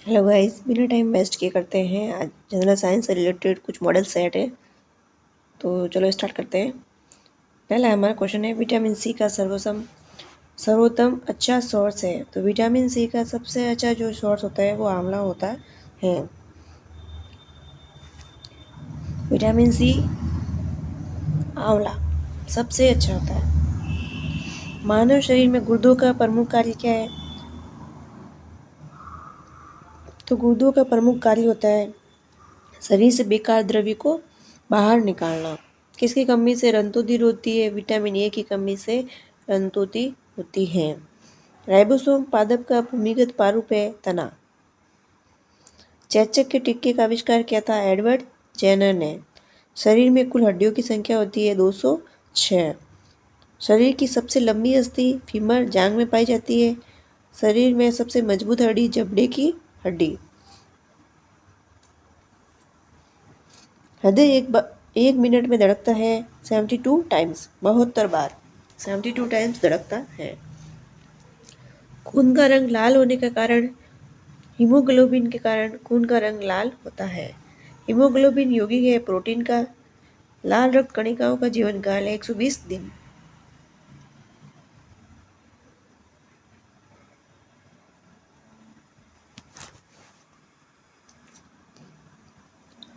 Hello guys, बिना time waste किए करते हैं। आज जनरल साइंस से रिलेटेड कुछ मॉडल सेट है, तो चलो स्टार्ट करते हैं। पहला हमारा क्वेश्चन है, विटामिन सी का सर्वोत्तम अच्छा सोर्स है। तो विटामिन सी का सबसे अच्छा जो सोर्स होता है वो आंवला होता है। विटामिन सी आंवला सबसे अच्छा होता है। मानव शरीर में गुर्दों का प्रमुख कार्य क्या है? तो गुर्दों का प्रमुख कार्य होता है शरीर से बेकार द्रव्य को बाहर निकालना। किसकी कमी से रंतोती होती है? विटामिन ए की कमी से रंतोती होती है। राइबोसोम पादप का भूमिगत प्रारूप है तना। चेचक के टिक्के का आविष्कार किया था एडवर्ड जेनर ने। शरीर में कुल हड्डियों की संख्या होती है 206। शरीर की सबसे लंबी अस्थि फीमर जांघ में पाई जाती है। शरीर में सबसे मजबूत हड्डी जबड़े की हड्डी। हृदय एक मिनट में धड़कता है 72 टाइम्स, 72 बार 72 टाइम्स धड़कता है। खून का रंग लाल होने का कारण हीमोग्लोबिन के कारण खून का रंग लाल होता है। हीमोग्लोबिन यौगिक है प्रोटीन का। लाल रक्त कणिकाओं का जीवन काल है 120 दिन।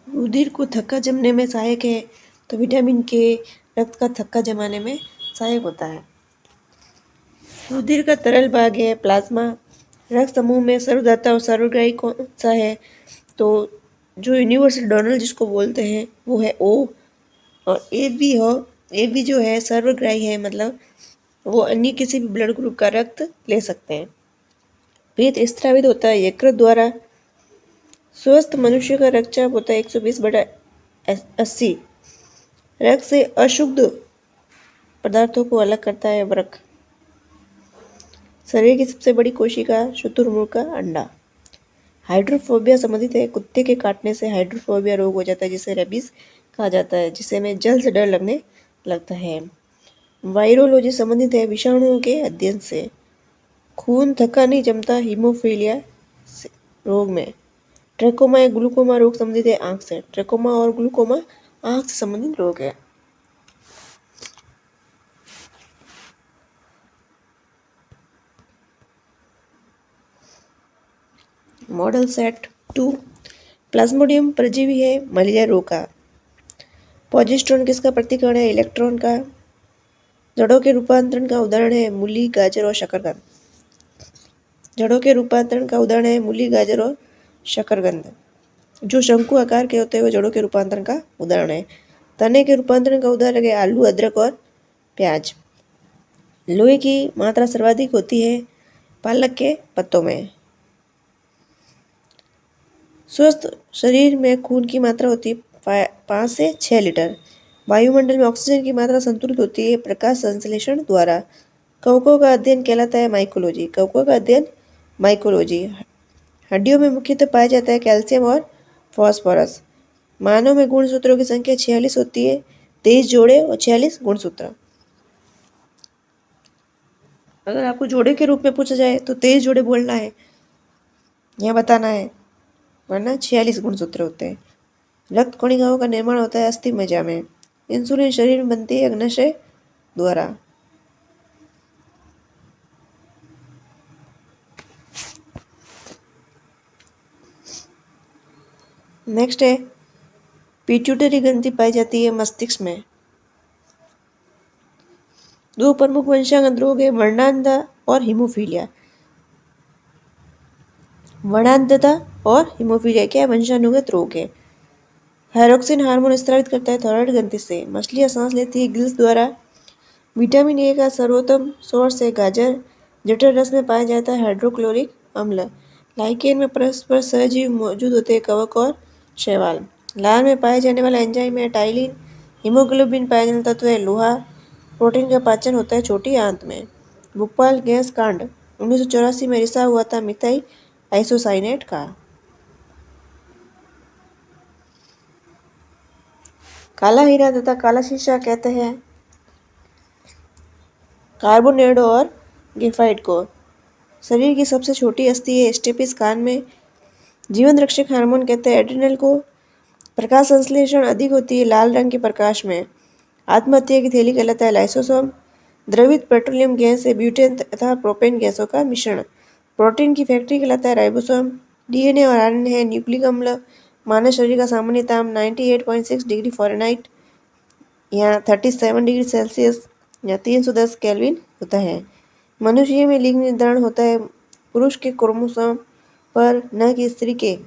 रुधिर को थक्का जमने में सहायक है। तो विटामिन के रक्त का थक्का जमाने में सहायक होता है। रुधिर का तरल भाग है प्लाज्मा। रक्त समूह में सर्वदाता और सर्वग्राही कौन सा है? तो जो यूनिवर्सल डोनर जिसको बोलते हैं वो है ओ। और ए बी जो है सर्वग्राही है, मतलब वो अन्य किसी भी ब्लड ग्रुप का रक्त ले सकते हैं। पित्त स्रावित होता है यकृत द्वारा। स्वस्थ मनुष्य का रक्तचाप होता है 120/80। रक्त से अशुद्ध पदार्थों को अलग करता है वृक्क। शरीर की सबसे बड़ी कोशिका शुतुरमुर्ग का अंडा। हाइड्रोफोबिया संबंधित है कुत्ते के काटने से हाइड्रोफोबिया रोग हो जाता है, जिसे रेबीज कहा जाता है, जिसे में जल से डर लगने लगता है। वायरोलॉजी संबंधित है विषाणुओं के अध्ययन से। खून थक्का नहीं जमता हीमोफीलिया रोग में। ट्रेकोमा या ग्लूकोमा रोग संबंधित है आंख से। ट्रेकोमा और ग्लूकोमा आंख से संबंधित रोग है। Model set 2। प्लाज्मोडियम परजीवी है मलेरिया रोग का। प्रोजेस्टेरोन किसका प्रतिकरण है? इलेक्ट्रॉन का। जड़ों के रूपांतरण का उदाहरण है मूली, गाजर और शकरकंद। जड़ों के रूपांतरण का उदाहरण है मूली, गाजर और शकरकंद। जो शंकु आकार के होते हैं वो जड़ों के रूपांतरण का उदाहरण है। तने के रूपांतरण का उदाहरण है आलू, अदरक और प्याज। लोहे की मात्रा सर्वाधिक होती है पालक के पत्तों में। स्वस्थ शरीर में खून की मात्रा होती है 5 से 6 लीटर। वायुमंडल में ऑक्सीजन की मात्रा संतुलित होती है प्रकाश संश्लेषण द्वारा। कवकों का अध्ययन कहलाता है माइकोलॉजी। कवकों का अध्ययन माइकोलॉजी। हड्डियों में मुख्यतः पाया जाता है कैल्शियम और फॉस्फोरस। मानव में गुणसूत्रों की संख्या 46 होती है, 23 जोड़े और 46 गुणसूत्र। अगर आपको जोड़े के रूप में पूछा जाए तो 23 जोड़े बोलना है या बताना है, वरना 46 गुणसूत्र होते हैं। रक्त कणिकाओं का निर्माण होता है अस्थि मज्जा में। इंसुलिन शरीर में बनती है अग्नाशय द्वारा। नेक्स्ट है पिट्यूटरी ग्रंथि पाई जाती है मस्तिष्क में। दो प्रमुख वंशागत रोग है वर्णांधता और हीमोफीलिया। वर्णांधता और हीमोफीलिया क्या है? वंशानुगत रोग है। थायरोक्सिन हार्मोन स्रावित करता है थायराइड ग्रंथि से। मछलियां सांस लेती है गिल्स द्वारा। विटामिन ए का सर्वोत्तम सोर्स है गाजर। जठर रस में पाया जाता है हाइड्रोक्लोरिक अम्ल। लाइकेन में परस्पर सहजीवी मौजूद होते हैं कवक और शैवाल। लार में पाए जाने वाला एंजाइम है टाइलिन। हीमोग्लोबिन पाया जाने वाला तत्व है लोहा। प्रोटीन का पाचन होता है छोटी आंत में। भोपाल गैस कांड 1984 में रिसा हुआ था मिथाइल आइसोसाइनेट का। काला हीरा तथा काला शीशा कहते हैं कार्बोनेट और ग्रेफाइट को। शरीर की सबसे छोटी अस्थि है स्टेपिस कान में। जीवन रक्षक हार्मोन कहते हैं एड्रिनल को। प्रकाश संश्लेषण अधिक होती है लाल रंग के प्रकाश में। आत्महत्या की थैली कहलाता है लाइसोसोम। द्रवित पेट्रोलियम गैस से ब्यूटेन तथा प्रोपेन गैसों का मिश्रण। प्रोटीन की फैक्ट्री कहलाता है राइबोसोम। डीएनए और आरएनए है न्यूक्लिक अम्ल। मानव शरीर का सामान्य ताप 98.6 डिग्री फ़ारेनहाइट या 37 डिग्री सेल्सियस या 310 केल्विन होता है। मनुष्य में लिंग निर्धारण होता है पुरुष के क्रोमोसोम पर, न कि स्त्री के।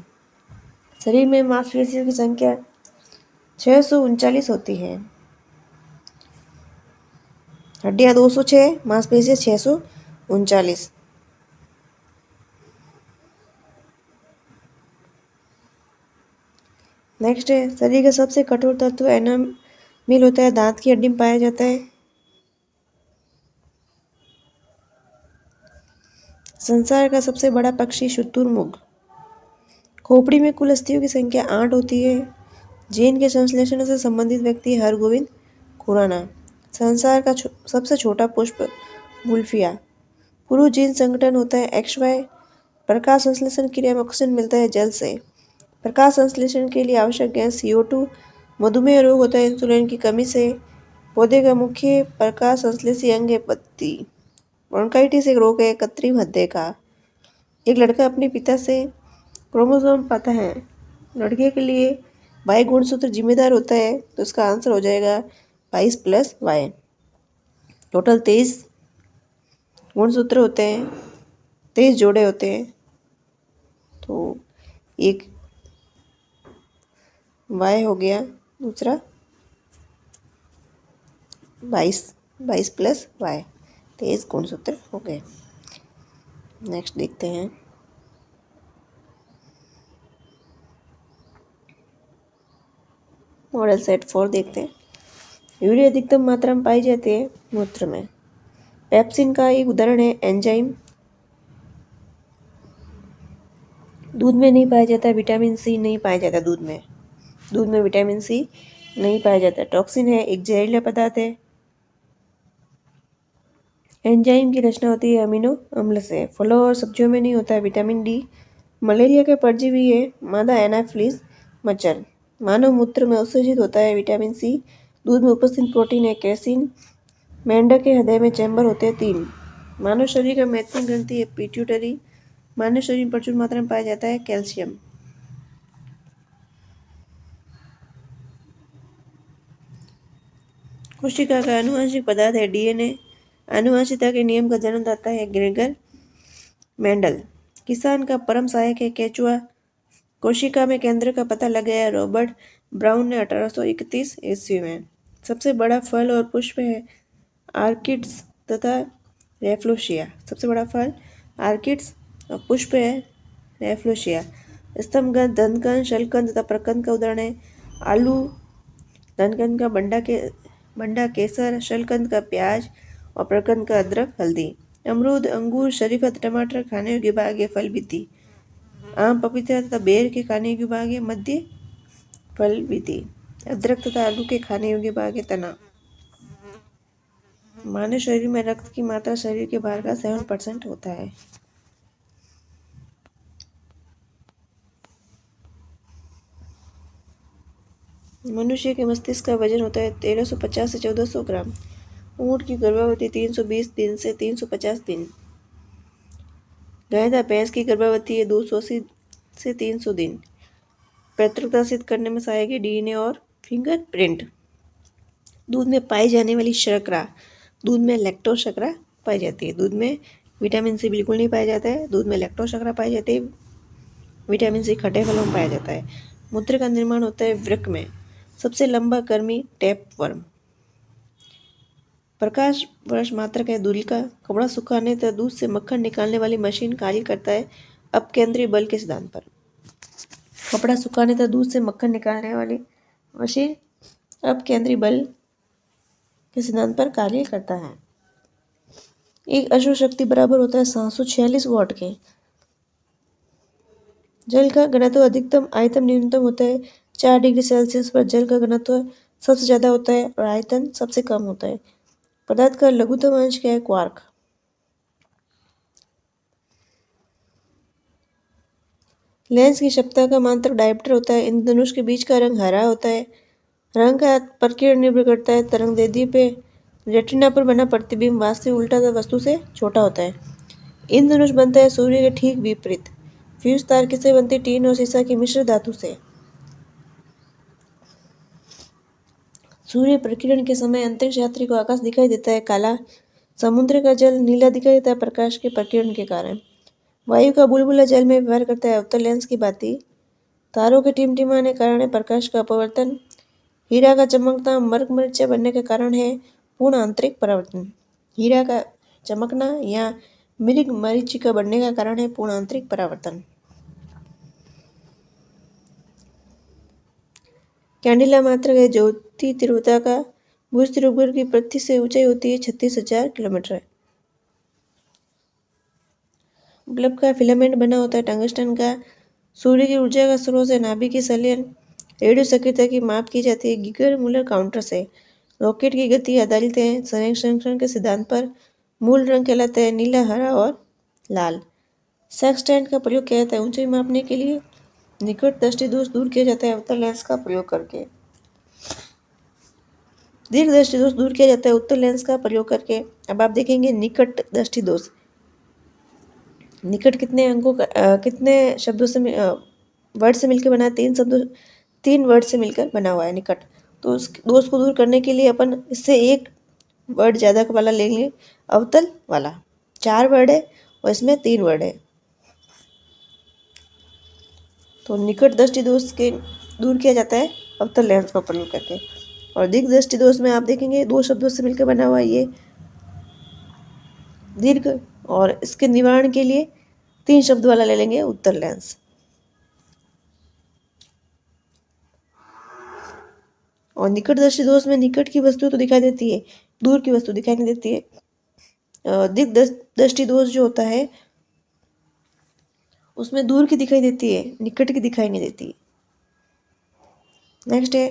शरीर में मांसपेशियों की संख्या 639 होती है। हड्डियां 206, मांसपेशियां 639। नेक्स्ट है शरीर का सबसे कठोर तत्व एनामिल होता है, दांत की हड्डी में पाया जाता है। संसार का सबसे बड़ा पक्षी शुतुरमुर्ग। खोपड़ी में कुल अस्थियों की संख्या 8 होती है। जीन के संश्लेषण से संबंधित व्यक्ति हरगोविंद खुराना। संसार का सबसे छोटा पुष्प वुल्फिया। पुरु जीन संगठन होता है XY। प्रकाश संश्लेषण क्रिया में ऑक्सीजन मिलता है जल से। प्रकाश संश्लेषण के लिए आवश्यक गैस CO2। मधुमेह रोग होता है इंसुलिन की कमी से। पौधे का मुख्य प्रकाश संश्लेषी अंग है पत्ती। ब्रोंकाइटिस एक रोग है कतरी हृदय का। एक लड़का अपने पिता से क्रोमोसोम पाता है। लड़के के लिए वाई गुणसूत्र जिम्मेदार होता है, तो इसका आंसर हो जाएगा 22 + Y। टोटल 23 गुणसूत्र होते हैं, 23 जोड़े होते हैं, तो एक Y हो गया, दूसरा 22 + Y, 23 गुणसूत्र हो गए। नेक्स्ट देखते हैं। मॉडल सेट 4 देखते हैं। यूरिया अधिकतम मात्रा में पाई जाती है मूत्र में। पेप्सिन का एक उदाहरण है एंजाइम। दूध में नहीं पाया जाता। विटामिन C नहीं पाया जाता दूध में विटामिन C नहीं पाया जाता। टॉक्सिन है एक जहरीला पदार्थ है। एंजाइम की रचना होती है अमीनो अम्ल से। फलों और सब्जियों में नहीं होता है विटामिन D। मलेरिया के परजीवी है मादा एनाफिलिस मच्छर। मानव मूत्र में उत्सर्जित होता है विटामिन C। दूध में उपस्थित प्रोटीन है कैसीन। मेंढक के हृदय में चैम्बर होते हैं 3। मानव शरीर का महत्वपूर्ण ग्रंथि है पिट्यूटरी। मानव शरीर में प्रचुर मात्रा में पाया जाता है कैल्शियम। कोशिका का आनुवंशिक पदार्थ है DNA। आनुवंशिकता के नियम का जन्मदाता है ग्रेगर मेंडल। किसान का परम सहायक है केचुआ। कोशिका में केंद्र का पता लगाया रॉबर्ट ब्राउन ने 1831 ईस्वी में। सबसे बड़ा फल और पुष्प है आर्किड्स तथा रेफ्लोशिया। सबसे बड़ा फल आर्किड्स और पुष्प है रेफ्लोशिया। स्तंभगंध, दंतकंद, शलकंद तथा प्रकंद का उदाहरण है आलू, दंतकंद का बंडा केसर, शलकंद का प्याज और प्रकंद का अदरक हल्दी। अमरूद, अंगूर, शरीफा, टमाटर खाने योग्य भाग है फल विधि। आम, पपीता तथा बेर के खाने योग्य भाग है मध्य फल विधि। अदरक तथा आलू के खाने योग्य भाग है तना। मानव शरीर में रक्त की मात्रा शरीर के भार का 7% होता है। मनुष्य के मस्तिष्क का वजन होता है 1350 से 1400 ग्राम। ऊँट की गर्भावधि 320 दिन से 350 दिन। गाय भैंस की गर्भावधि है 280 से 300 दिन। पैतृकता सिद्ध करने में सहायक है DNA और फिंगरप्रिंट। दूध में पाई जाने वाली शर्करा। दूध में लैक्टोज शर्करा पाई जाती है। दूध में विटामिन C बिल्कुल नहीं पाया जाता है। दूध में लैक्टोज शर्करा पाई जाती है। विटामिन C खट्टे फलों में पाया जाता है। मूत्र का निर्माण होता है वृक्क में। सबसे लंबा कर्मी टैपवर्म। प्रकाश वर्ष मात्रक है दूरी का। कपड़ा सुखाने तथा दूध से मक्खन निकालने वाली मशीन कार्य करता है अपकेंद्री बल के सिद्धांत पर। कपड़ा सुखाने तथा दूध से मक्खन निकालने वाली मशीन अपकेंद्री बल के सिद्धांत पर कार्य करता है। एक अश्व शक्ति बराबर होता है 746 वाट के। जल का घनत्व अधिकतम आयतन न्यूनतम होता है 4 डिग्री सेल्सियस पर। जल का घनत्व सबसे ज़्यादा होता है और आयतन सबसे कम होता है। पदार्थ का लघुत्तम अंश क्या है क्वार्क। लेंस की क्षमता का मात्रक डायप्टर होता है। इंद्रधनुष के बीच का रंग हरा होता है। रंग का प्रकीर्ण निर्भर करता है तरंगदैर्ध्य पे। रेटिना पर बना प्रतिबिंब वास्तविक उल्टा वस्तु से छोटा होता है। इंद्रधनुष बनता है सूर्य के ठीक विपरीत। फ्यूज तार किससे बनती है? टीन और सीसा की मिश्र धातु से। सूर्य प्रकीर्णन के समय अंतरिक्ष यात्री को आकाश दिखाई देता है काला। समुद्र का जल नीला दिखाई देता है प्रकाश के प्रकीर्णन के कारण। वायु का बुलबुला जल में व्यवहार करता है अवतल लेंस की भांति। तारों के टिमटिमाने कारण है प्रकाश का अपवर्तन। हीरा का चमकना मरकमरीचिया बनने के कारण है पूर्ण आंतरिक परावर्तन। हीरा का चमकना या मृग मरीचिका बनने का कारण है पूर्ण आंतरिक परावर्तन। कैंडिला मात्रक है ज्योति तीव्रता का भूज त्रिभुज की पृथ्वी से ऊंचाई होती है 36,000 किलोमीटर। बल्ब का फिलामेंट बना होता है टंगस्टन का। सूर्य की ऊर्जा का स्रोत है नाभिक की संलयन। रेडियो सक्रियता की माप की जाती है गीगर मूलर काउंटर से। रॉकेट की गति आधारित है संरक्षण के सिद्धांत पर। मूल रंग कहलाता है नीला, हरा और लाल। सेक्सटेंट का प्रयोग किया जाता है ऊंचाई मापने के लिए। निकट दृष्टि दोष दूर किया जाता है अवतल लेंस का प्रयोग करके। दीर्घ दृष्टि दोष दूर किया जाता है उत्तल लेंस का प्रयोग करके। अब आप देखेंगे निकट दृष्टि दोष। निकट कितने अंकों का कितने शब्दों से वर्ड से मिलकर बना है? 3 वर्ड से मिलकर बना हुआ है निकट। तो उस दोष को दूर करने के लिए अपन इससे एक वर्ड ज़्यादा वाला लेंगे अवतल वाला। 4 वर्ड है और इसमें 3 वर्ड है। तो निकट दृष्टि दोष के दूर किया जाता है अवतल लेंस का प्रयोग करके। और दीर्घ दृष्टि दोष में आप देखेंगे 2 शब्दों से मिलकर बना हुआ है ये दीर्घ, और इसके निवारण के लिए 3 शब्द वाला ले लेंगे उत्तल लेंस। और निकट दृष्टि दोष में निकट की वस्तु तो दिखाई देती है, दूर की वस्तु दिखाई नहीं देती है। दीर्घ दृष्टि दोष जो होता है उसमें दूर की दिखाई देती है, निकट की दिखाई नहीं देती। नेक्स्ट है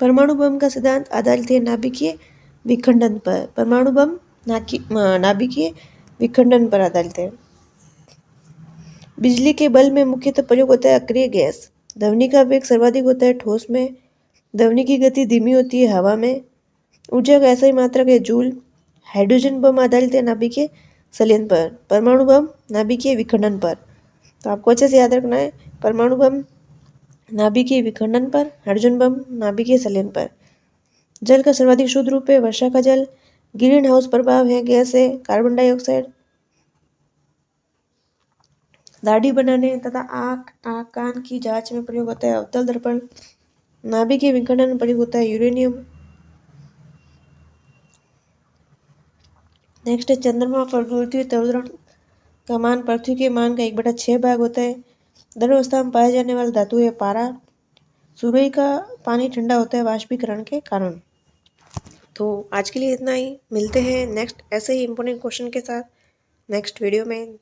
परमाणु बम का सिद्धांत आधारित है नाभिकीय विखंडन पर। परमाणु बम नाभिकीय विखंडन पर आधारित है। बिजली के बल्ब में मुख्यतः प्रयोग होता है अक्रिय गैस। ध्वनि का वेग सर्वाधिक होता है ठोस में। ध्वनि की गति धीमी होती है हवा में। ऊर्जा का ऐसा ही मात्रक है जूल। हाइड्रोजन बम आधारित है नाभिकीय संलयन पर। परमाणु बम नाभिकीय विखंडन पर। तो आपको अच्छे से याद रखना है परमाणु बम नाभिकीय विखंडन पर, हाइड्रोजन बम नाभिकीय संलयन पर। जल का सर्वाधिक शुद्ध रूप है वर्षा का जल। ग्रीन हाउस प्रभाव है गैस है कार्बन डाइऑक्साइड। दाढ़ी बनाने तथा आँख कान की जांच में प्रयोग होता है अवतल दर्पण। नाभिकीय विखंडन में प्रयोग होता है यूरेनियम। नेक्स्ट है चंद्रमा पर पृथ्वी त्वरण का मान पृथ्वी के मान का 1/6 भाग होता है। द्रवावस्था में पाया जाने वाला धातु है पारा। सूर्य का पानी ठंडा होता है वाष्पीकरण के कारण। तो आज के लिए इतना ही। मिलते हैं नेक्स्ट ऐसे ही इंपॉर्टेंट क्वेश्चन के साथ नेक्स्ट वीडियो में।